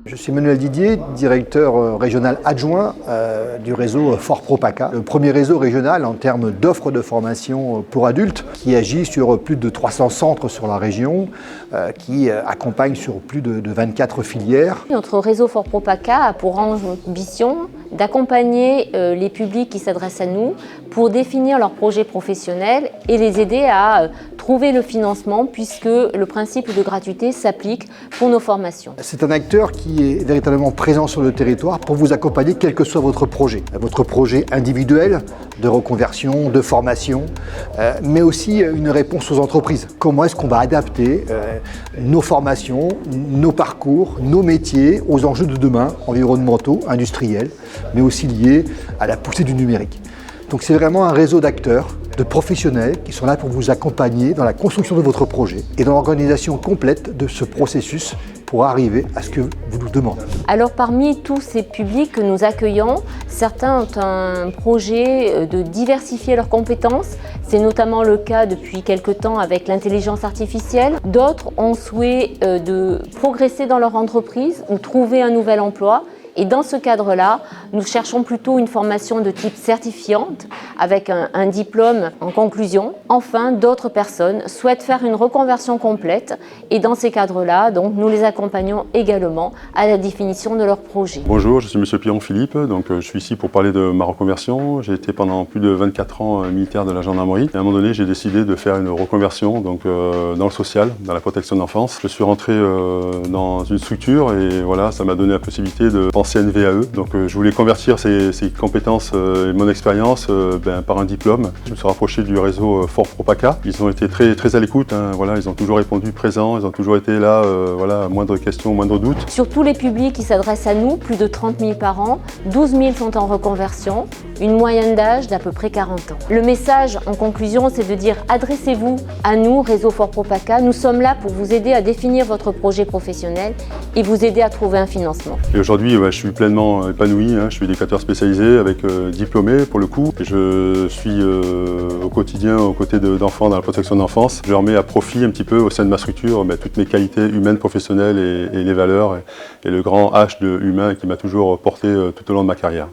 Je suis Manuel Didier, directeur régional adjoint du réseau Fort Pro PACA, le premier réseau régional en termes d'offres de formation pour adultes qui agit sur plus de 300 centres sur la région, qui accompagne sur plus de 24 filières. Notre réseau Fort Pro PACA a pour ambition d'accompagner les publics qui s'adressent à nous pour définir leurs projets professionnels et les aider à trouver le financement puisque le principe de gratuité s'applique pour nos formations. C'est un acteur qui est véritablement présent sur le territoire pour vous accompagner quel que soit votre projet individuel de reconversion, de formation, mais aussi une réponse aux entreprises. Comment est-ce qu'on va adapter nos formations, nos parcours, nos métiers aux enjeux de demain, environnementaux, industriels, mais aussi liés à la poussée du numérique. Donc c'est vraiment un réseau d'acteurs, de professionnels qui sont là pour vous accompagner dans la construction de votre projet et dans l'organisation complète de ce processus pour arriver à ce que vous nous demandez. Alors parmi tous ces publics que nous accueillons, certains ont un projet de diversifier leurs compétences. C'est notamment le cas depuis quelque temps avec l'intelligence artificielle. D'autres ont souhait de progresser dans leur entreprise ou trouver un nouvel emploi. Et dans ce cadre-là, nous cherchons plutôt une formation de type certifiante avec un diplôme en conclusion. Enfin, d'autres personnes souhaitent faire une reconversion complète et dans ces cadres-là, donc, nous les accompagnons également à la définition de leur projet. Bonjour, je suis M. Piron Philippe, donc je suis ici pour parler de ma reconversion. J'ai été pendant plus de 24 ans militaire de la gendarmerie. Et à un moment donné, j'ai décidé de faire une reconversion donc, dans le social, dans la protection de l'enfance. Je suis rentré dans une structure et voilà, ça m'a donné la possibilité de penser à une VAE. Donc je voulais convertir ces compétences et mon expérience par un diplôme. Je me suis rapproché du réseau Fort Pro PACA. Ils ont été très à l'écoute, hein, voilà, ils ont toujours répondu présents, ils ont toujours été là, voilà, moindre question, moindre doute. Sur tous les publics qui s'adressent à nous, plus de 30 000 par an, 12 000 sont en reconversion, une moyenne d'âge d'à peu près 40 ans. Le message en conclusion, c'est de dire adressez-vous à nous, réseau Fort Pro PACA. Nous sommes là pour vous aider à définir votre projet professionnel et vous aider à trouver un financement. Et aujourd'hui, je suis pleinement épanoui, hein, je suis éducateur spécialisé avec diplômé pour le coup. Et je suis au quotidien aux côtés d'enfants dans la protection de l'enfance. Je remets à profit un petit peu au sein de ma structure toutes mes qualités humaines, professionnelles et les valeurs et le grand H de humain qui m'a toujours porté tout au long de ma carrière.